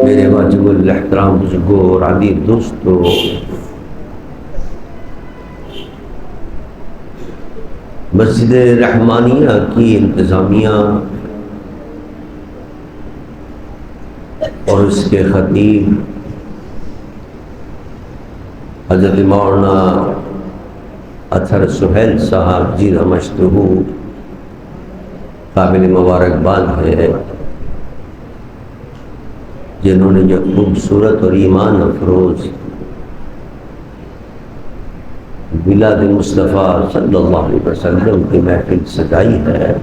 میرے واجب الاحترام بزرگوں اور عزیز دوستوں، مسجد رحمانیہ کی انتظامیہ اور اس کے خطیب حضرت مولانا اطہر سہیل صاحب جی رمشتہ قابل مبارکباد ہے، جنہوں نے یہ خوبصورت اور ایمان افروز میلاد مصطفیٰ صلی اللہ علیہ وسلم کی محفل سجائی ہے۔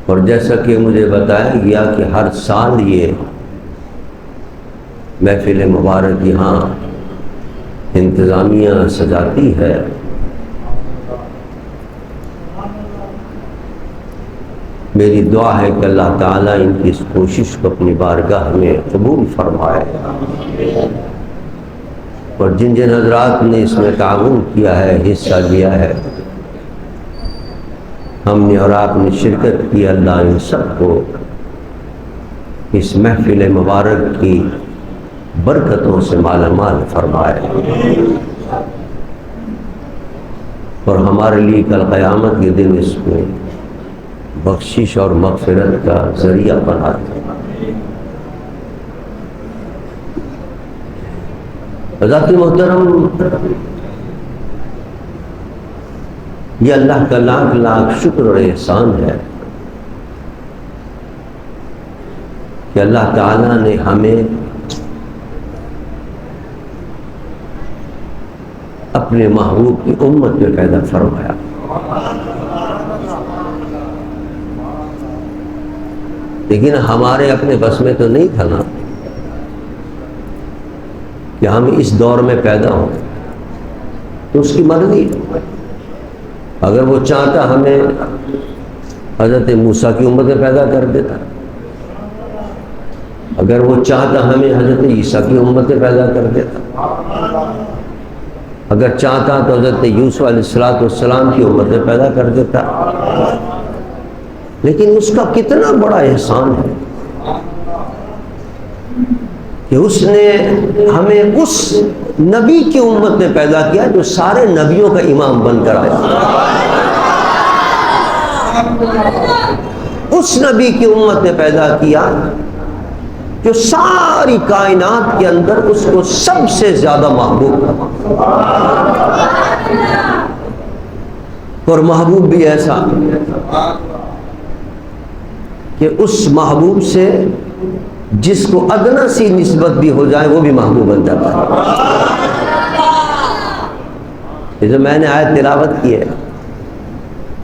اور جیسا کہ مجھے بتایا گیا کہ ہر سال یہ محفل مبارک یہاں انتظامیہ سجاتی ہے، میری دعا ہے کہ اللہ تعالیٰ ان کی اس کوشش کو اپنی بارگاہ میں قبول فرمائے، اور جن جن حضرات نے اس میں تعاون کیا ہے، حصہ لیا ہے، ہم نے اور آپ نے شرکت کی، اللہ ان سب کو اس محفل مبارک کی برکتوں سے مالا مال فرمائے، اور ہمارے لیے کل قیامت کے دن اس کو بخشش اور مغفرت کا ذریعہ بنا دے۔ حضرات محترم، یہ اللہ کا لاکھ لاکھ شکر اور احسان ہے کہ اللہ تعالیٰ نے ہمیں اپنے محبوب کی امت میں پیدا فرمایا۔ لیکن ہمارے اپنے بس میں تو نہیں تھا نا کہ ہم اس دور میں پیدا ہوں، تو اس کی مرضی۔ اگر وہ چاہتا ہمیں حضرت موسیٰ کی امت میں پیدا کر دیتا، اگر وہ چاہتا ہمیں حضرت عیسیٰ کی امت میں پیدا کر دیتا، اگر چاہتا تو حضرت یوسف علیہ السلام کی امت میں پیدا کر دیتا، لیکن اس کا کتنا بڑا احسان ہے کہ اس نے ہمیں اس نبی کی امت میں پیدا کیا جو سارے نبیوں کا امام بن کر آیا، اس نبی کی امت میں پیدا کیا جو ساری کائنات کے اندر اس کو سب سے زیادہ محبوب تھا، اور محبوب بھی ایسا کہ اس محبوب سے جس کو ادنا سی نسبت بھی ہو جائے وہ بھی محبوب بن جاتا ہے۔ یہ جو میں نے آیت تلاوت کی ہے،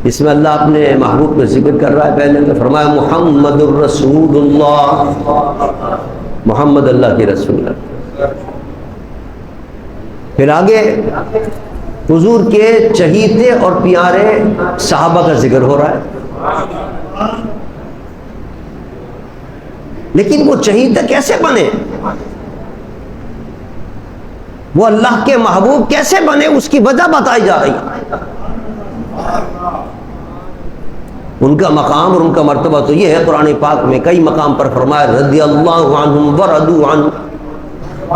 اس میں اللہ اپنے محبوب کا ذکر کر رہا ہے۔ پہلے نے فرمایا محمد الرسول اللہ، محمد اللہ کے رسول ہے۔ پھر آگے حضور کے چہیتے اور پیارے صحابہ کا ذکر ہو رہا ہے، لیکن وہ چہیتے کیسے بنے، وہ اللہ کے محبوب کیسے بنے، اس کی وجہ بتائی جا رہی ہے۔ ان کا مقام اور ان کا مرتبہ تو یہ ہے، قرآن پاک میں کئی مقام پر فرمایا رضی اللہ عنہم ورضوا عنہ۔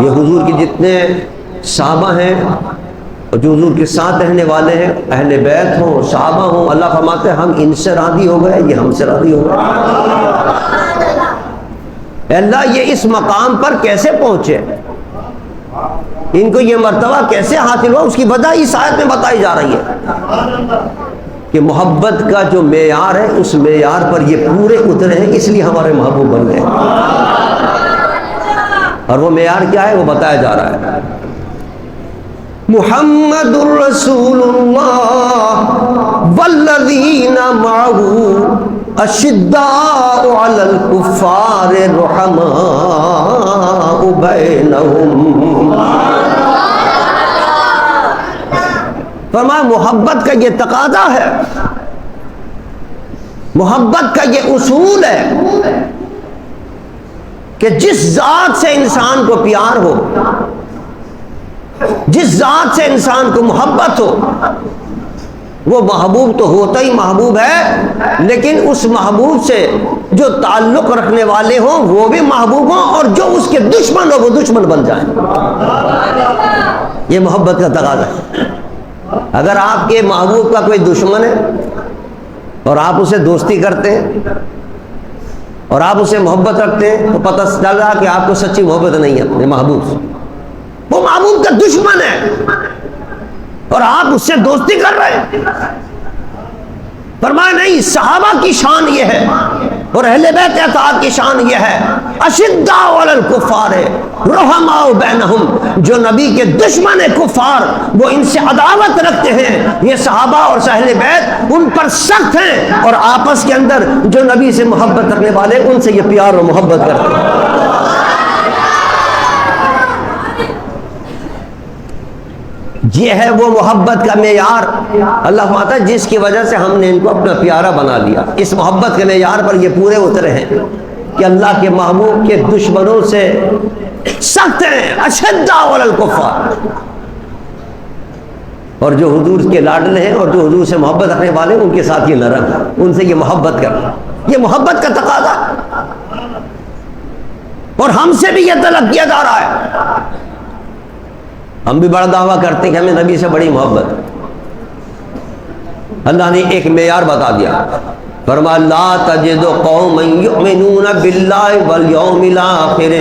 یہ حضور کے جتنے صحابہ ہیں اور جو حضور کے ساتھ رہنے والے ہیں، اہل بیت ہوں، صحابہ ہوں، اللہ فرماتے ہیں ہم ان سے راضی ہو گئے، یہ ہم سے راضی ہو گئے۔ اللہ یہ اس مقام پر کیسے پہنچے، ان کو یہ مرتبہ کیسے حاصل ہوا، اس کی وجہ اس آیت میں بتائی جا رہی ہے کہ محبت کا جو معیار ہے اس معیار پر یہ پورے اترے ہیں، اس لیے ہمارے محبوب بن گئے، اور وہ معیار کیا ہے وہ بتایا جا رہا ہے۔ محمد الرسول اللہ والذین معہ اشداء علی الکفار رحماء بینہم۔ فرمایا محبت کا یہ تقاضا ہے، محبت کا یہ اصول ہے کہ جس ذات سے انسان کو پیار ہو، جس ذات سے انسان کو محبت ہو، وہ محبوب تو ہوتا ہی محبوب ہے، لیکن اس محبوب سے جو تعلق رکھنے والے ہوں وہ بھی محبوب ہوں، اور جو اس کے دشمن ہو وہ دشمن بن جائیں۔ یہ محبت کا تقاضا ہے۔ اگر آپ کے محبوب کا کوئی دشمن ہے اور آپ اسے دوستی کرتے ہیں اور آپ اسے محبت رکھتے ہیں تو پتہ چل رہا کہ آپ کو سچی محبت نہیں ہے اپنے محبوب سے۔ وہ محبوب کا دشمن ہے اور آپ اس سے دوستی کر رہے ہیں۔ فرمایا نہیں، صحابہ کی شان یہ ہے اور اہل بیت اطاعت کی شان یہ ہے، اشداء علی الکفار رحماء بینہم، جو نبی کے دشمن کفار وہ ان سے عداوت رکھتے ہیں، یہ صحابہ اور اہل بیت ان پر سخت ہیں، اور آپس کے اندر جو نبی سے محبت رکھنے والے ان سے یہ پیار اور محبت کرتے ہیں۔ یہ ہے وہ محبت کا معیار۔ اللہ فرماتا ہے جس کی وجہ سے ہم نے ان کو اپنا پیارا بنا لیا۔ اس محبت کے معیار پر یہ پورے اترے ہیں کہ اللہ کے محبوب کے دشمنوں سے سخت ہیں، اشداء علی الکفار، اور جو حضور کے لاڈلے ہیں اور جو حضور سے محبت رکھنے والے ہیں ان کے ساتھ یہ نرم ہے، ان سے یہ محبت کرنا، یہ محبت کا تقاضا، اور ہم سے بھی یہ طلب کیا جا رہا ہے۔ ہم بھی بڑا دعویٰ کرتے ہیں کہ ہمیں نبی سے بڑی محبت۔ اللہ نے ایک معیار بتا دیا، فرمایا لا تجد قوما یؤمنون باللہ والیوم الآخر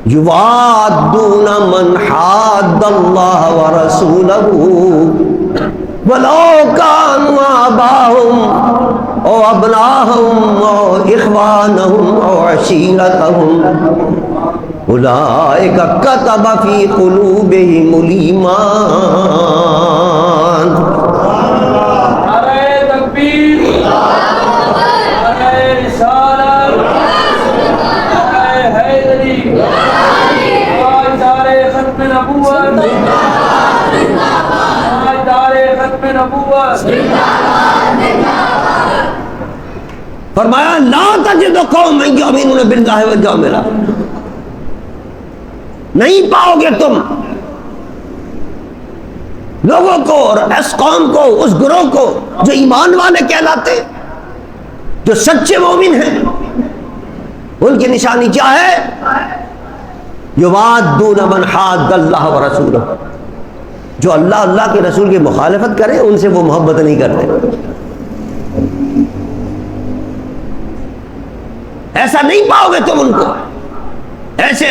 یوادون من حاد اللہ ورسولہ ولو کانوا آباءہم او ابناءہم او اخوانہم او عشیرتہم اولئک کتب فی قلوبہم الایمان۔ نعرہ تکبیر، نعرہ رسالت، نعرہ حیدری، تاجدار ختم نبوت، تاجدار ختم نبوت۔ فرمایا لا تجد قوما یؤمنون باللہ والیوم الآخر، نہیں پاؤ گے تم لوگوں کو اور اس قوم کو، اس گروہ کو جو ایمان والے کہلاتے، جو سچے مومن ہیں۔ ان کی نشانی کیا ہے؟ یوادون من حاد اللہ ورسولہ، جو اللہ کے رسول کی مخالفت کرے ان سے وہ محبت نہیں کرتے۔ ایسا نہیں پاؤ گے تم ان کو، ایسے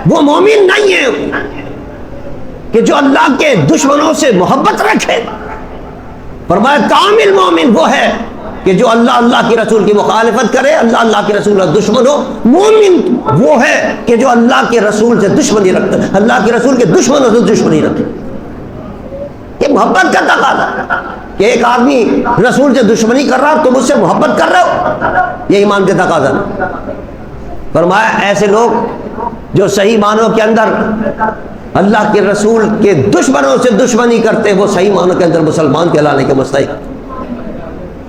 وہ مومن نہیں ہیں کہ جو اللہ کے دشمنوں سے محبت رکھے۔ فرمایا کامل مومن وہ ہے کہ جو اللہ کے رسول کی مخالفت کرے، اللہ کے رسول کا دشمن ہو۔ مومن وہ ہے کہ جو اللہ کے رسول سے دشمنی رکھتا ہے، اللہ کے رسول کے دشمنوں سے دشمنی رکھے۔ یہ محبت کا تقاضا ہے کہ ایک آدمی رسول سے دشمنی کر رہا تم اس سے محبت کر رہے ہو، یہ ایمان کے تقاضا ہے۔ فرمایا ایسے لوگ جو صحیح معنوں کے اندر اللہ کے رسول کے دشمنوں سے دشمنی کرتے، وہ صحیح معنوں کے اندر مسلمان کہلانے کے مستحق۔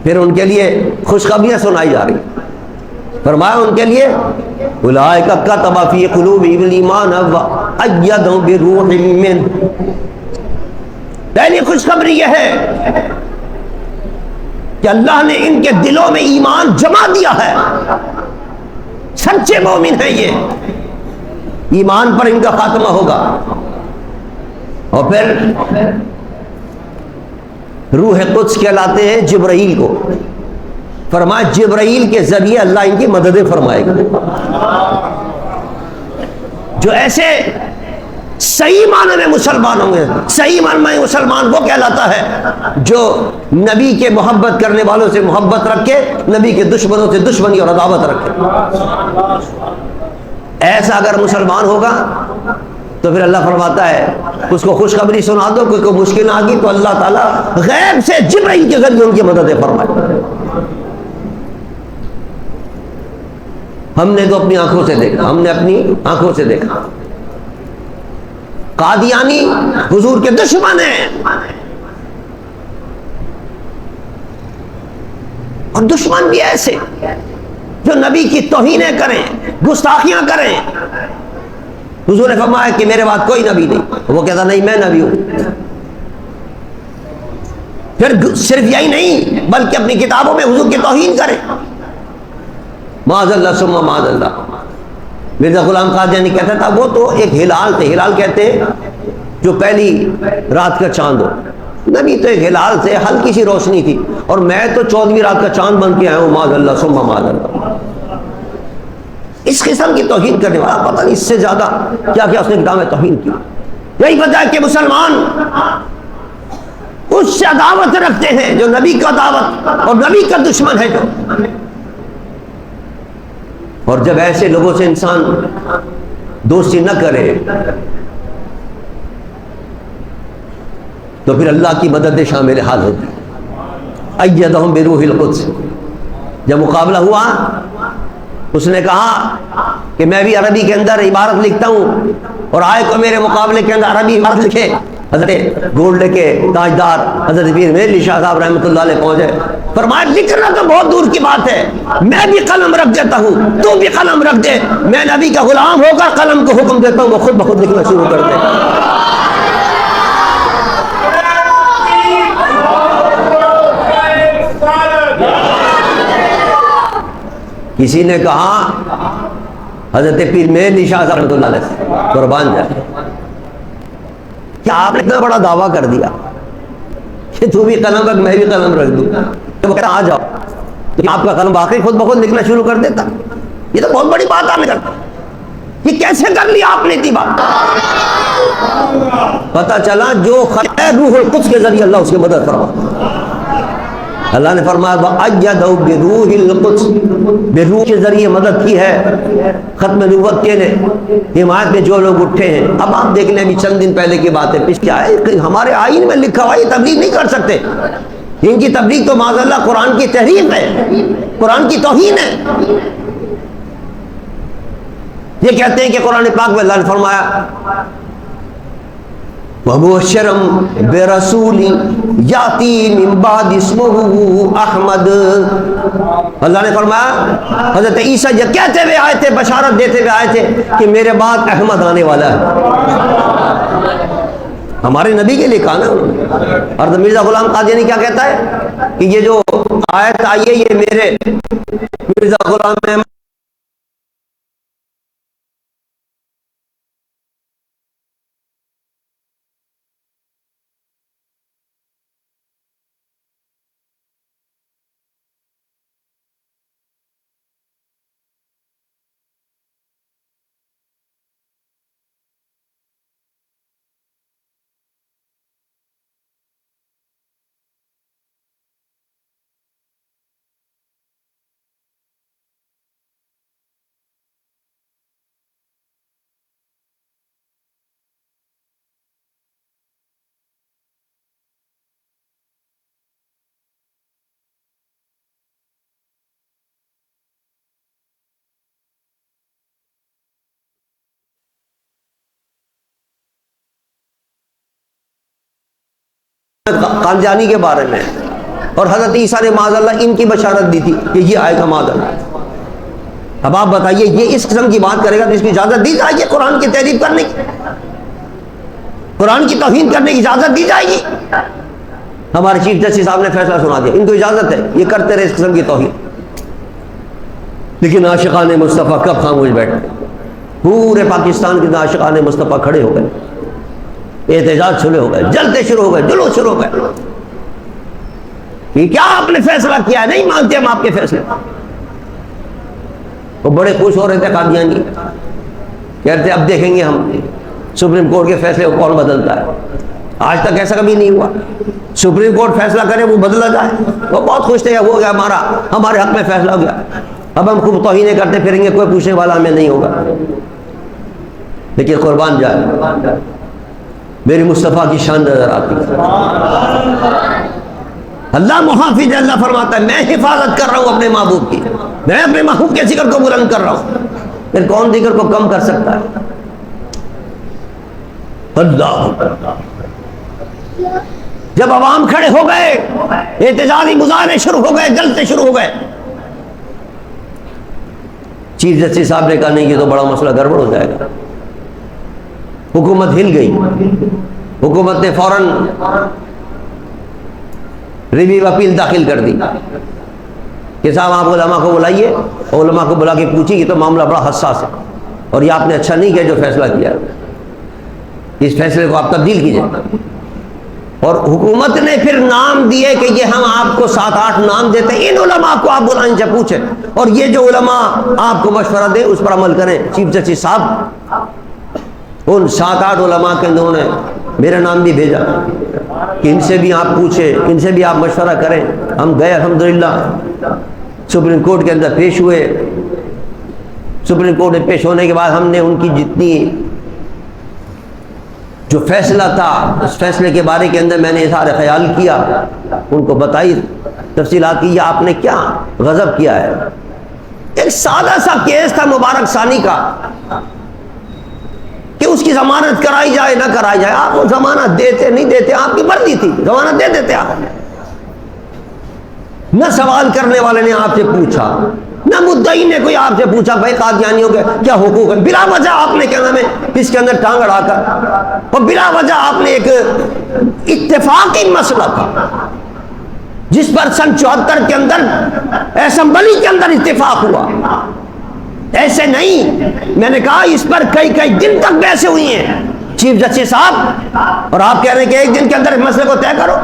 پھر ان کے لیے خوشخبریاں سنائی جا رہی۔ فرمایا ان کے لیے اولئک کتب فی قلوبہم الایمان وأیدہم بروح منہ، پہلی خوشخبری یہ ہے کہ اللہ نے ان کے دلوں میں ایمان جما دیا ہے، سچے مومن ہیں یہ، ایمان پر ان کا خاتمہ ہوگا۔ اور پھر روح قدس کہلاتے ہیں جبرائیل کو، فرمایا جبرائیل کے ذریعے اللہ ان کی مدد فرمائے گا۔ جو ایسے صحیح معنی میں مسلمان ہوں گے، صحیح معنی میں مسلمان وہ کہلاتا ہے جو نبی کے محبت کرنے والوں سے محبت رکھے، نبی کے دشمنوں سے دشمنی اور عداوت رکھے۔ ایسا اگر مسلمان ہوگا تو پھر اللہ فرماتا ہے اس کو خوشخبری سنا دو، کوئی مشکل آ گئی تو اللہ تعالیٰ غیب سے جبرائیل کے ذریعے ان کی مدد فرمائے۔ ہم نے تو اپنی آنکھوں سے دیکھا، ہم نے اپنی آنکھوں سے دیکھا قادیانی حضور کے دشمن ہیں، اور دشمن بھی ایسے جو نبی کی توہینیں کریں، گستاخیاں کریں۔ حضور نے فرمایا کہ میرے بعد کوئی نبی نہیں، وہ کہتا نہیں میں نبی ہوں۔ پھر صرف یہی نہیں بلکہ اپنی کتابوں میں حضور کی توہین کریں. معاذ اللہ ثم معاذ اللہ. مرزا غلام قادیانی کہتا تھا وہ تو ایک ہلال تھے. ہلال کہتے ہیں جو پہلی رات کا چاند ہو. نبی تو ایک ہلال سے ہلکی سی روشنی تھی اور میں تو 14ویں رات کا چاند بن کے آیا ہوں. معاذ اللہ ثم معاذ اللہ. اس قسم کی توہین کرنے والا پتہ نہیں اس سے زیادہ کیا کیا اس نے کتاب میں توہین کی. یہی وجہ ہے کہ مسلمان اس سے عداوت رکھتے ہیں جو نبی کا عداوت اور نبی کا دشمن ہے جو. اور جب ایسے لوگوں سے انسان دوستی نہ کرے تو پھر اللہ کی مدد شامل حال ہوتی ہے. ایدہم بروح القدس. جب مقابلہ ہوا اس نے کہا کہ میں بھی عربی کے اندر عبارت لکھتا ہوں اور آئے کو میرے مقابلے کے اندر عربی عبارت لکھے. حضرت گولڈ کے تاجدار حضرت پیر مہر علی شاہ صاحب رحمۃ اللہ علیہ پہنچے. فرمایا لکھنا تو بہت دور کی بات ہے, میں بھی قلم رکھ دیتا ہوں, تو بھی قلم رکھ دے. میں نبی کا غلام ہو کر قلم کو حکم دیتا ہوں, وہ خود بخود لکھنا شروع کر دے. کسی نے کہا حضرت پیر مہر علی شاہ صاحب رحمۃ اللہ علیہ قربان جائے, کیا آپ نے اتنا بڑا دعویٰ کر دیا کہ تو بھی قلم رکھ میں بھی قلم رکھ دوں. وہ کہتا آ جاؤ, تو آپ کا قلم واقعی خود بخود لکھنا شروع کر دیتا. یہ تو بہت بڑی بات آپ نے کرتا. یہ کیسے کر لیا آپ نے اتنی بات؟ پتہ چلا جو خیر روح القدس کے ذریعے اللہ اس کی مدد فرما. اللہ نے فرمایا وَأَيَّدَهُ بِرُوحِ الْقُدْسِ, بے روح کے ذریعے مدد کی ہے ختم نبوت کے حمایت میں جو لوگ اٹھے ہیں. اب آپ دیکھ لیں ابھی چند دن پہلے کی بات ہے, پیچھے آئے ہمارے آئین میں لکھا ہوا یہ تبلیغ نہیں کر سکتے. ان کی تبلیغ تو معاذ اللہ قرآن کی تحریف ہے, قرآن کی توہین ہے. یہ کہتے ہیں کہ قرآن پاک میں اللہ نے فرمایا وَمُبَشِّرًا بِرَسُولٍ یَأْتِی مِن بَعْدِی اسْمُهُ احمد. اللہ نے فرمایا حضرت عیسیٰ یہ کہتے ہوئے آئے تھے, بشارت دیتے ہوئے آئے تھے کہ میرے بعد احمد آنے والا ہے. ہمارے نبی کے لیے کہا نا انہوں نے. اور مرزا غلام قادیانی کیا کہتا ہے کہ یہ جو آیت آئی ہے یہ میرے مرزا غلام احمد قادیانی کے بارے میں اور حضرت عیسیٰ نے معاذ اللہ ان کی بشارت دی تھی کہ یہ آئے گا معاذ اللہ. اب آپ بتائیے یہ اس قسم کی بات کرے گا تو اس کی اجازت دی جائے گی قرآن کی تحریف کرنے کی, قرآن کی توہین کرنے کی اجازت دی جائے گی؟ ہمارے چیف جسٹس صاحب نے فیصلہ سنا دیا ان کو اجازت ہے یہ کرتے رہے اس قسم کی توہین. لیکن عاشقان مصطفیٰ کب خاموش بیٹھے؟ پورے پاکستان کے عاشقان مصطفیٰ کھڑے ہو گئے, احتجاج شروع ہو گئے, جلتے شروع ہو گئے, جلوس شروع ہو گئے. یہ کیا آپ نے فیصلہ کیا ہے؟ نہیں مانتے ہم آپ کے فیصلے. وہ بڑے خوش ہو رہے تھے قادیانی, کہتے تھے اب دیکھیں گے ہم سپریم کورٹ کے فیصلے کو کون بدلتا ہے. آج تک ایسا کبھی نہیں ہوا, سپریم کورٹ فیصلہ کرے وہ بدلا جائے. وہ بہت خوش تھے, ہو گیا ہمارے حق میں فیصلہ ہو گیا, اب ہم خوب توہینیں کرتے پھریں گے, کوئی پوچھنے والا ہمیں نہیں ہوگا. لیکن قربان جائے میری مصطفیٰ کی شان نظر آتی ہے. اللہ محافظ ہے, اللہ فرماتا ہے میں حفاظت کر رہا ہوں اپنے محبوب کی, میں اپنے محبوب کے ذکر کو بلند کر رہا ہوں. پھر کون ذکر کو کم کر سکتا ہے؟ اللہ. جب عوام کھڑے ہو گئے, احتجاجی مظاہرے شروع ہو گئے, جلسے شروع ہو گئے, چیف جسٹس صاحب نے کہا نہیں یہ تو بڑا مسئلہ گڑبڑ ہو جائے گا. حکومت ہل گئی. حکومت نے فوراً ریویو اپیل داخل کر دی کہ صاحب آپ علماء کو بلائیے، اور علماء کو بلا کے پوچھیں کہ تو معاملہ بڑا حساس ہے اور یہ آپ نے اچھا نہیں کیا جو فیصلہ کیا، اس فیصلے کو آپ تبدیل کیجیے۔ اور حکومت نے پھر نام دیے کہ یہ ہم آپ کو 7-8 نام دیتے ہیں، ان علماء کو آپ بلائیں سے پوچھیں، اور یہ جو علماء آپ کو مشورہ دیں اس پر عمل کریں۔ چیف جسٹس صاحب ان 7-8 علماء کے اندر نے میرا نام بھی بھیجا کہ ان سے بھی آپ پوچھیں، ان سے بھی آپ مشورہ کریں۔ ہم گئے الحمدللہ سپریم کورٹ کے اندر پیش ہوئے۔ سپریم کورٹ میں پیش ہونے کے بعد ہم نے ان کی جتنی جو فیصلہ تھا اس فیصلے کے بارے کے اندر میں نے اظہار خیال کیا، ان کو بتائی تفصیلات کی یہ آپ نے کیا غضب کیا ہے۔ ایک سادہ سا کیس تھا مبارک ثانی کا کہ اس کی ضمانت کرائی جائے نہ کرائی جائے، آپ وہ ضمانت دیتے نہیں دیتے آپ کی مرضی تھی، ضمانت دے دیتے آپ۔ نہ سوال کرنے والے نے آپ سے پوچھا، نہ مدعی نے کوئی آپ سے پوچھا بھائی قادیانیوں کے کیا حقوق ہیں، بلا وجہ آپ نے کیا نام ہے اس کے اندر ٹانگ اڑا کر، اور بلا وجہ آپ نے ایک اتفاقی مسئلہ تھا جس پر سن 74 کے اندر اسمبلی کے اندر اتفاق ہوا، ایسے نہیں، میں نے کہا اس پر کئی دن تک بحثیں ہوئی ہیں چیف جسٹس صاحب، اور آپ کہہ رہے ہیں کہ ایک دن کے اندر اس مسئلے کو طے کرو۔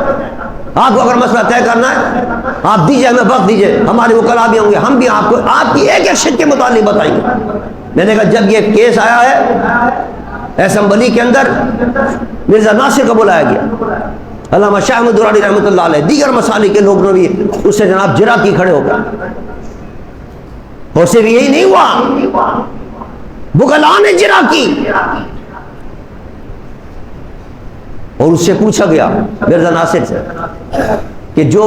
آپ کو اگر مسئلہ طے کرنا ہے آپ دیجئے، ہمیں وقت دیجئے، ہمارے وکلاء بھی ہوں گے، ہم بھی آپ کو آپ کی ایک ایک شک کے متعلق بتائیں گے۔ میں نے کہا جب یہ کیس آیا ہے اسمبلی کے اندر، مرزا ناصر کو بلایا گیا، علامہ شاہ احمد درانی رحمۃ اللہ علیہ، دیگر مسالک کے لوگوں نے بھی اس سے جناب جرا کی کھڑے ہو گئے، اور صرف یہی نہیں ہوا، وکلاء نے جرا کی، اور اس سے پوچھا گیا مرزا ناصر سے کہ جو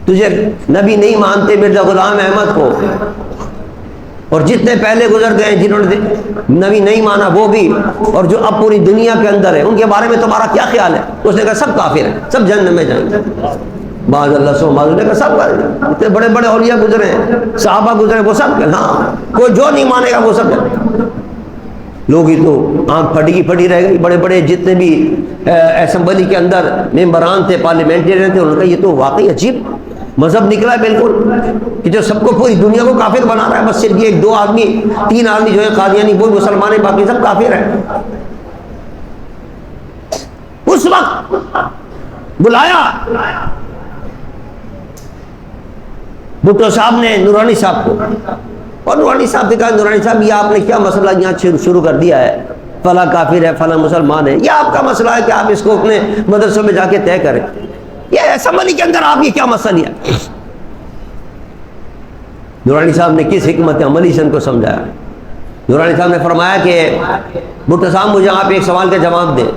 تجھے نبی نہیں مانتے مرزا غلام احمد کو، اور جتنے پہلے گزر گئے جنہوں نے نبی نہیں مانا وہ بھی، اور جو اب پوری دنیا کے اندر ہے، ان کے بارے میں تمہارا کیا خیال ہے؟ اس نے کہا سب کافر ہیں، سب جہنم میں جائیں گے۔ بعض اللہ سو معذور نے کہا سب اتنے بڑے بڑے اولیاء گزرے ہیں، صحابہ گزرے، وہ سب کہ ہاں کوئی جو نہیں مانے گا وہ سب ہے۔ لوگ ہی تو آنکھ پھٹی کی پھٹی رہ گئی، بڑے بڑے جتنے بھی اسمبلی کے اندر ممبران تھے، پارلیمنٹرین تھے، انہوں نے کہا یہ تو واقعی عجیب مذہب نکلا ہے بالکل، کہ جو سب کو پوری دنیا کو کافر بنا رہا ہے، بس صرف یہ 2 آدمی 3 آدمی جو ہے قادیانی وہ مسلمان ہیں، باقی سب کافر ہیں۔ اس وقت بلایا بھٹو صاحب نے نورانی صاحب کو، اور نورانی صاحب نے کہا نورانی صاحب یہ آپ نے کیا مسئلہ یہاں شروع کر دیا ہے، فلاں کافر ہے فلاں مسلمان ہے، یہ آپ کا مسئلہ ہے کہ آپ اس کو اپنے مدرسوں میں جا کے طے کریں، یہ اسمبلی کے اندر آپ یہ کیا مسئلہ لیا؟ نورانی صاحب نے کس حکمت عملی سے ان کو سمجھایا؟ نورانی صاحب نے فرمایا کہ بھٹو صاحب مجھے آپ ایک سوال کا جواب دیں،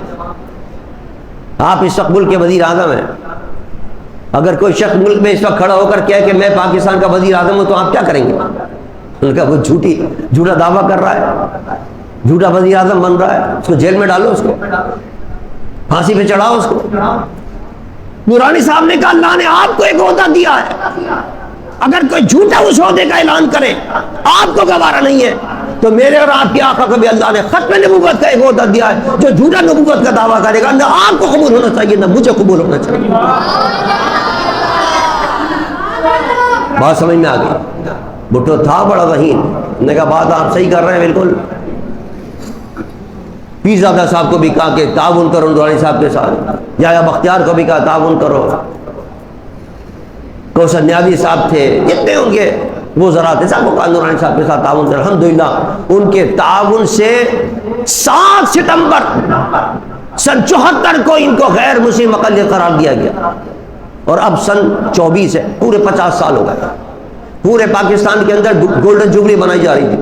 آپ اس وقت ملک کے وزیر اعظم ہیں، اگر کوئی شخص ملک میں اس وقت کھڑا ہو کر کہے کہ میں پاکستان کا وزیر اعظم ہوں تو آپ کیا کریں گے؟ انہوں نے کہا وہ جھوٹا دعویٰ کر رہا ہے، جھوٹا وزیر اعظم بن رہا ہے، اس کو جیل میں ڈالو، اس کو پھانسی پہ چڑھاؤ اس کو۔ نورانی صاحب نے کہا اللہ نے آپ کو ایک عہدہ دیا ہے، اگر کوئی جھوٹا اس عہدے کا اعلان کرے آپ کو گوارا نہیں ہے، تو میرے اور آپ کے آقا کو بھی اللہ نے ختم نبوت کا ایک عہدہ دیا ہے، جو جھوٹا نبوت کا دعویٰ کرے گا نہ آپ کو قبول ہونا چاہیے نہ مجھے قبول ہونا چاہیے۔ بات سمجھ میں آ گئی؟ بھٹو تھا بڑا ذہین، نے کہا بات آپ صحیح کر رہے ہیں بالکل۔ پیر زادہ صاحب کو بھی کہا کہ تعاون کرو نورانی صاحب کے ساتھ، یحییٰ بختیار کو بھی کہا تعاون کرو، کوثر نیازی صاحب تھے، جتنے ان کے وہ ذرا تھے سب کو کہا نورانی صاحب کے ساتھ تعاون کرو۔ الحمدللہ ان کے تعاون سے 7 ستمبر سن 74 کو ان کو غیر مسلم مقلد قرار دیا گیا، اور اب سن 24 ہے، پورے 50 سال ہو گئے۔ پورے پاکستان کے اندر گولڈن جوبلی منائی جا رہی تھی،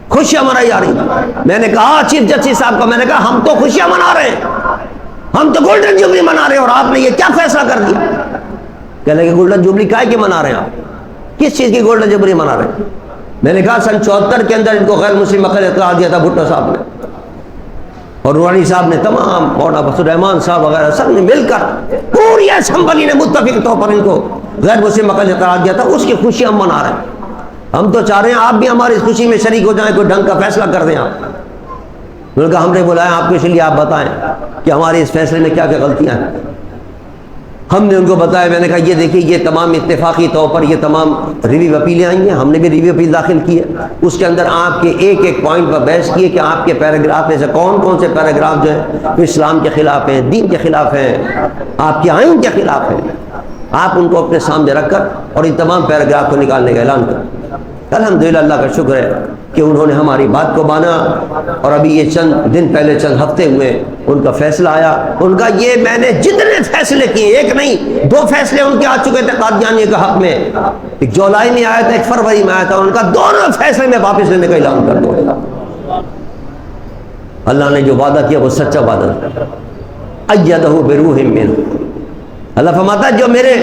خوشیاں منائی جا رہی تھی۔ میں نے کہا چیف جسٹس صاحب کو، میں نے کہا ہم تو خوشیاں منا رہے ہیں، ہم تو گولڈن جوبلی منا رہے ہیں، اور آپ نے یہ کیا فیصلہ کر دیا؟ کہنے لگے گولڈن جوبلی کائے کی منا رہے ہیں آپ؟ کس چیز کی گولڈن جوبلی منا رہے ہیں؟ میں نے کہا سن 74 کے اندر ان کو غیر مسلم مقلد قرار دیا تھا بھٹو صاحب نے، اور نورانی صاحب نے تمام، مولانا بخش الرحمان صاحب وغیرہ سب نے مل کر، پوری اسمبلی نے متفق طور پر ان کو غیر مسلم مقلد قرار دیا تھا، اس کی خوشی ہم منا رہے ہیں۔ ہم تو چاہ رہے ہیں آپ بھی ہماری اس خوشی میں شریک ہو جائیں، کوئی ڈھنگ کا فیصلہ کر دیں آپ۔ انہوں نے کہا ہم نے بلایا آپ کو اس لیے آپ بتائیں کہ ہمارے اس فیصلے میں کیا کیا غلطیاں ہیں۔ ہم نے ان کو بتایا، میں نے کہا یہ دیکھیے یہ تمام اتفاقی طور پر یہ تمام ریویو اپیلیں آئی ہیں، ہم نے بھی ریویو اپیل داخل کی ہے، اس کے اندر آپ کے ایک ایک پوائنٹ پر بحث کیے کہ آپ کے پیراگراف میں سے کون کون سے پیراگراف جو ہیں وہ اسلام کے خلاف ہیں، دین کے خلاف ہیں، آپ کے آئین کے خلاف ہیں۔ آپ ان کو اپنے سامنے رکھ کر اور ان تمام پیراگراف کو نکالنے کا اعلان کریں۔ الحمدللہ اللہ کا شکر ہے کہ انہوں نے ہماری بات کو مانا، اور ابھی یہ چند دن پہلے، چند ہفتے ہوئے، ان کا فیصلہ آیا۔ ان کا یہ میں نے جتنے فیصلے کیے، ایک نہیں 2 فیصلے ان کے آ چکے تھے قادیانیوں کے حق میں، ایک جولائی میں آیا تھا، ایک فروری میں آیا تھا، ان کا دونوں فیصلے میں واپس لینے کا اعلان کر دوں۔ اللہ نے جو وعدہ کیا وہ سچا وعدہ تھا۔ ایدہ بروح منہ، اللہ فرماتا ہے جو میرے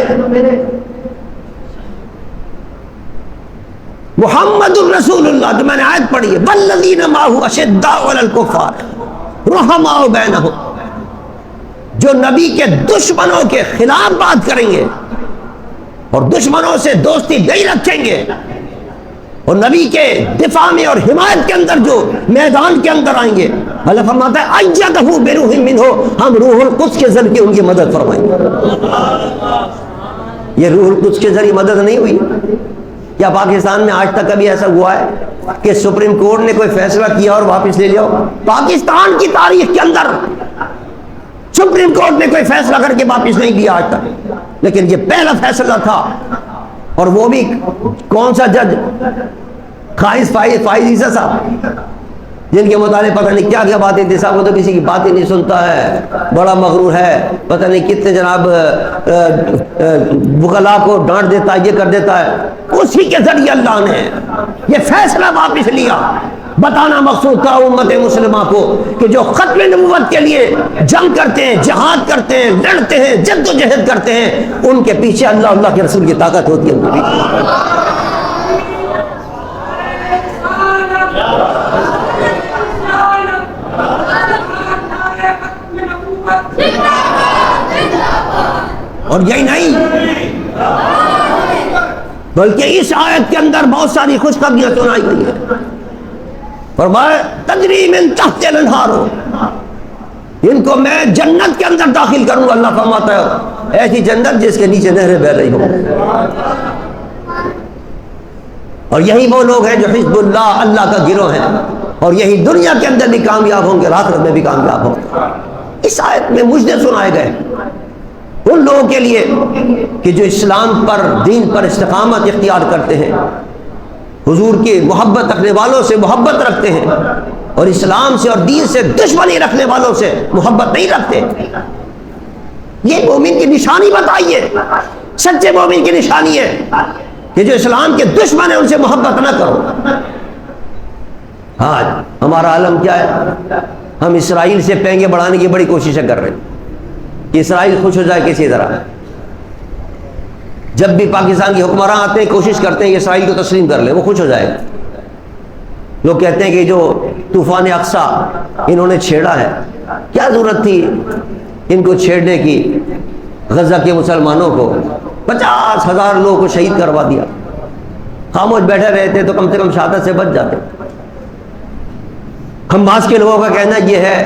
محمد الرسول اللہ، جو میں نے آیت پڑھی ہے، والذین معہ اشداء علی الکفار رحماء بینہم، جو نبی کے دشمنوں کے خلاف بات کریں گے اور دشمنوں سے دوستی نہیں رکھیں گے اور نبی کے دفاع میں اور حمایت کے اندر جو میدان کے اندر آئیں گے، اللہ فرماتا ہے ایدہ بروح منہ، ہم روح القدس کے ذریعے ان کی مدد فرمائیں گے۔ یہ روح القدس کے ذریعے مدد نہیں ہوئی؟ کیا پاکستان میں آج تک کبھی ایسا ہوا ہے کہ سپریم کورٹ نے کوئی فیصلہ کیا اور واپس لے لیا؟ پاکستان کی تاریخ کے اندر سپریم کورٹ نے کوئی فیصلہ کر کے واپس نہیں لیا آج تک، لیکن یہ پہلا فیصلہ تھا، اور وہ بھی کون سا جج؟ فائز عیسیٰ صاحب، جن کے متعلق پتہ نہیں کیا کیا باتیں تھی، صاحب وہ تو کسی کی بات ہی نہیں سنتا ہے، بڑا مغرور ہے، پتہ نہیں کتنے جناب وکلاء کو ڈانٹ دیتا ہے، یہ کر دیتا ہے۔ اسی کے ذریعے اللہ نے یہ فیصلہ واپس لیا۔ بتانا مقصود تھا امت مسلمہ کو کہ جو ختم نبوت کے لیے جنگ کرتے ہیں، جہاد کرتے ہیں، لڑتے ہیں، جد و جہد کرتے ہیں، ان کے پیچھے اللہ کے رسول کی طاقت ہوتی ہے، ان کے پیچھے۔ اور یہی نہیں بلکہ اس آیت کے اندر بہت ساری خوشخبریاں سنائی گئی ہیں۔ فرمایا تجری من تحت الانہار، ان کو میں جنت کے اندر داخل کروں گا۔ اللہ فرماتا ہے ایسی جنت جس کے نیچے نہریں بہہ رہی ہوں۔ اور یہی وہ لوگ ہیں جو حزب اللہ، اللہ کا گروہ ہیں، اور یہی دنیا کے اندر بھی کامیاب ہوں گے، آخرت میں بھی کامیاب ہوں گے۔ اس آیت میں مجھے سنائے گئے ان لوگوں کے لیے کہ جو اسلام پر، دین پر استقامت اختیار کرتے ہیں، حضور کی محبت رکھنے والوں سے محبت رکھتے ہیں، اور اسلام سے اور دین سے دشمنی رکھنے والوں سے محبت نہیں رکھتے۔ یہ مومن کی نشانی بتائیے، سچے مومن کی نشانی ہے کہ جو اسلام کے دشمن ہیں ان سے محبت نہ کرو۔ آج ہمارا عالم کیا ہے؟ ہم اسرائیل سے پینگے بڑھانے کی بڑی کوششیں کر رہے ہیں کہ اسرائیل خوش ہو جائے کسی طرح۔ جب بھی پاکستان کے حکمراں آتے ہیں کوشش کرتے ہیں کہ اسرائیل کو تسلیم کر لیں، وہ خوش ہو جائے۔ لوگ کہتے ہیں کہ جو طوفان اقصی انہوں نے چھیڑا ہے، کیا ضرورت تھی ان کو چھیڑنے کی؟ غزہ کے مسلمانوں کو 50,000 لوگوں کو شہید کروا دیا، خاموش بیٹھے رہتے تو کم سے کم شہادت سے بچ جاتے۔ حماس کے لوگوں کا کہنا یہ ہے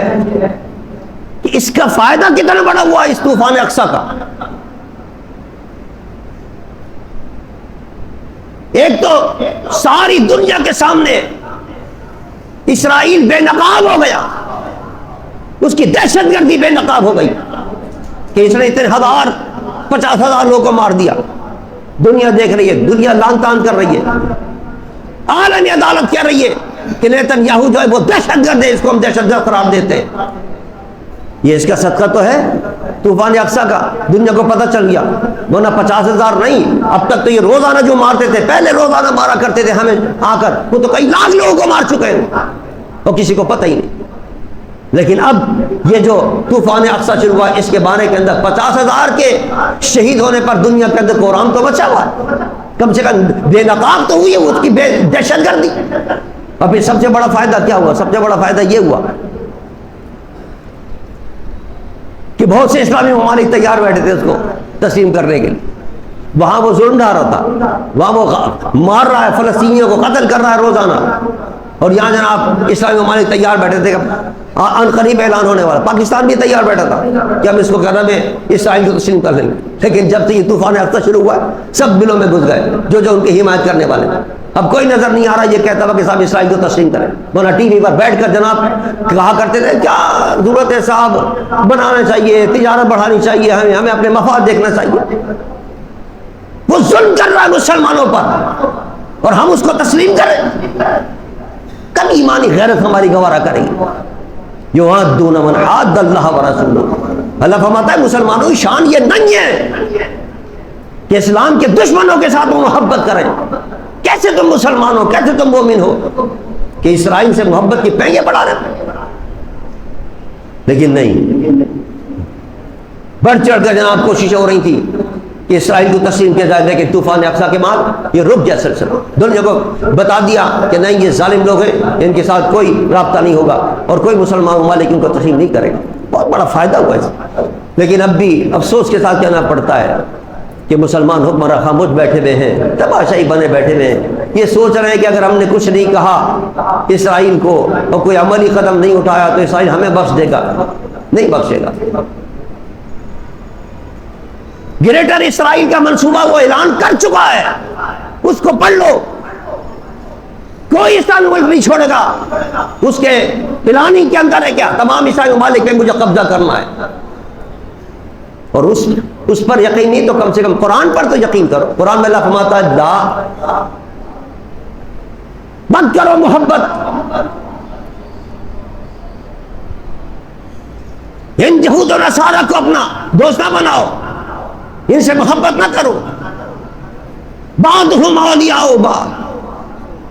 کہ اس کا فائدہ کتنا بڑا ہوا اس طوفان اقصی کا۔ ایک تو ساری دنیا کے سامنے اسرائیل بے نقاب ہو گیا، اس کی دہشت گردی بے نقاب ہو گئی کہ اس نے اتنے 50,000 لوگوں کو مار دیا۔ دنیا دیکھ رہی ہے، دنیا لان تان کر رہی ہے، عالمی عدالت کہہ رہی ہے کہ نیتن یاہو جو ہے وہ دہشت گرد ہے، اس کو ہم دہشت گرد قرار دیتے ہیں۔ یہ اس کا صدقہ تو ہے طوفان اقصی کا، دنیا کو پتہ چل گیا، ورنہ 50,000 نہیں، اب تک تو یہ روزانہ جو مارتے تھے، پہلے روزانہ مارا کرتے تھے ہمیں آ کر، وہ تو کئی لاکھ لوگوں کو مار چکے ہیں اور کسی کو پتہ ہی نہیں۔ لیکن اب یہ جو طوفان اقصی شروع ہوا، اس کے بارے کے اندر 50,000 کے شہید ہونے پر دنیا کے اندر قرآن تو بچا ہوا ہے، کم سے کم بے نقاب تو ہوئی ہے اس کی بے دہشت گردی۔ اور پھر سب سے بڑا فائدہ کیا ہوا؟ سب سے بڑا فائدہ یہ ہوا کہ بہت سے اسلامی ممالک تیار بیٹھے تھے اس کو تسلیم کرنے کے لیے۔ وہاں وہ ظلم ڈھا رہا تھا، وہاں وہ مار رہا ہے، فلسطینیوں کو قتل کر رہا ہے روزانہ، اور یہاں جناب اسلامی ممالک تیار بیٹھے تھے ان قریب اعلان ہونے والا. پاکستان بھی تیار بیٹھا تھا کہ ہم اس کو کہنا میں اسرائیل کو تسلیم کر لیں گے, لیکن جب سے یہ طوفان ہفتہ شروع ہوا سب دلوں میں گھس گئے جو جو ان کی حمایت کرنے والے. اب کوئی نظر نہیں آ رہا یہ کہتا ہوا کہ صاحب اسرائیل کو تسلیم کریں, ورنہ ٹی وی پر بیٹھ کر جناب کہا کرتے تھے کیا ضرورت ہے صاحب, بنانا چاہیے, تجارت بڑھانی چاہیے, ہمیں اپنے مفاد دیکھنا چاہیے. وہ ظلم کر رہا ہے مسلمانوں پر اور ہم اس کو تسلیم کریں. کب ایمانی غیرت ہماری گوارا کرے گی؟ یوادون من حاد اللہ ورسولہ. اللہ فرماتا ہے مسلمانوں کی شان یہ نہیں ہے کہ اسلام کے دشمنوں کے ساتھ وہ محبت کریں. کیسے تم مسلمان ہو, کیسے تم مومن ہو کہ اسرائیل سے محبت کی پینگیں بڑھا رہے؟ لیکن نہیں, بڑھ چڑھ کر جناب کوششیں ہو رہی تھی کہ اسرائیل کو تسلیم کیا جائے, لیکن طوفان اقصیٰ کے بعد یہ رک گیا سلسلہ. دنیا کو بتا دیا کہ نہیں یہ ظالم لوگ ہیں, ان کے ساتھ کوئی رابطہ نہیں ہوگا اور کوئی مسلمان ممالک ان کو تسلیم نہیں کرے گا. بہت بڑا فائدہ ہوا اس. لیکن اب بھی افسوس کے ساتھ کہنا پڑتا ہے کہ مسلمان حکمراں خاموش بیٹھے ہوئے ہیں, تماشائی بنے بیٹھے ہوئے ہیں. یہ سوچ رہے ہیں کہ اگر ہم نے کچھ نہیں کہا اسرائیل کو اور کوئی عملی قدم نہیں اٹھایا تو اسرائیل ہمیں بخش دے گا. نہیں بخشے گا. گریٹر اسرائیل کا منصوبہ وہ اعلان کر چکا ہے, اس کو پڑھ لو. کوئی اسرائیل ملک نہیں چھوڑے گا. اس کے پلاننگ کے اندر ہے کیا تمام اسرائیل ممالک میں مجھے قبضہ کرنا ہے. اور اس پر یقین نہیں تو کم سے کم قرآن پر تو یقین کرو. قرآن میں اللہ فرماتا ہے لا مت کرو محبت ان یہود و نصارہ کو اپنا دوست نہ بناؤ, ان سے محبت نہ کرو. بعضهم اولیاء بعض,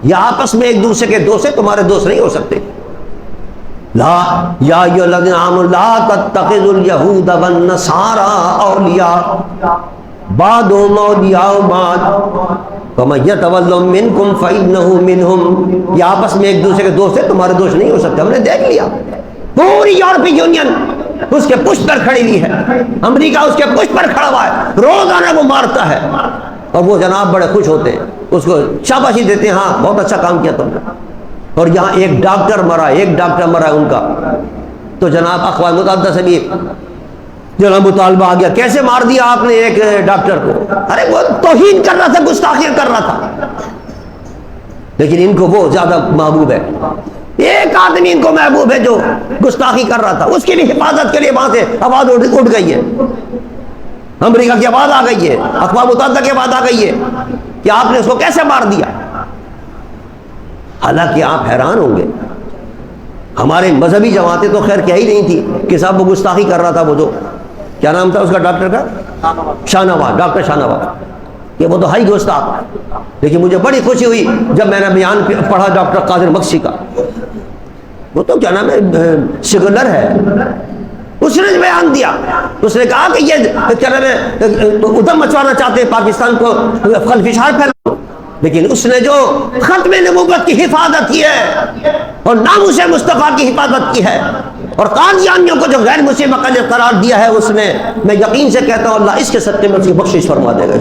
یہ آپس میں ایک دوسرے کے دوست ہیں, تمہارے دوست نہیں ہو سکتے. لا یا ایھا الذین آمنوا لا تتخذوا اليہود والنصارى اولیاء بعضهم اولیاء بعض ومن یتولهم منکم فانہ منہم. یہ آپس میں ایک دوسرے کے دوست ہیں, تمہارے دوست نہیں ہو سکتے. ہم نے دیکھ لیا پوری یورپی یونین اس کے پشت پر کھڑی ہوئی ہے, امریکہ اس کے پشت پر کھڑا ہوا ہے, روزانہ وہ مارتا ہے اور وہ جناب بڑے خوش ہوتے ہیں, اس کو شاباشی دیتے ہیں, ہاں بہت اچھا کام کیا تم نے. اور یہاں ایک ڈاکٹر مرا ان کا, تو جناب اخبار متعدد سے بھی جناب مطالبہ آ گیا کیسے مار دیا آپ نے ایک ڈاکٹر کو. ارے وہ توہین کر رہا تھا, گستاخی کر رہا تھا, لیکن ان کو وہ زیادہ محبوب ہے. ایک آدمی ان کو محبوب ہے جو گستاخی کر رہا تھا, اس کی بھی حفاظت کے لیے وہاں سے آواز اٹھ گئی ہے. امریکہ کی آواز آ گئی ہے, اقوام متحدہ کی آواز آ گئی ہے کہ آپ نے اس کو کیسے مار دیا. حالانکہ آپ حیران ہوں گے, ہمارے مذہبی جماعتیں تو خیر کہہ ہی نہیں تھی کہ صاحب وہ گستاخی کر رہا تھا. وہ جو کیا نام تھا اس کا ڈاکٹر کا, شاہنواز, ڈاکٹر شاہنواز, کہ وہ تو ہائی گستاخ. لیکن مجھے بڑی خوشی ہوئی جب میں نے بیان پڑھا ڈاکٹر قادر مکسی کا, وہ تو کیا نام ہے سیکولر ہے, اس نے بیان دیا. اس نے کہا کہ یہ کیا نام ہے ادھم مچوانا چاہتے ہیں پاکستان کو, خلفشار پھیلا, لیکن اس نے جو ختم نبوت کی حفاظت کی ہے اور ناموس مصطفیٰ کی حفاظت کی ہے اور قادیانیوں کو جو غیر مسلم مقلد قرار دیا ہے, اس نے, میں یقین سے کہتا ہوں اللہ اس کے صدقے میں اس کی بخشش فرما دے گا.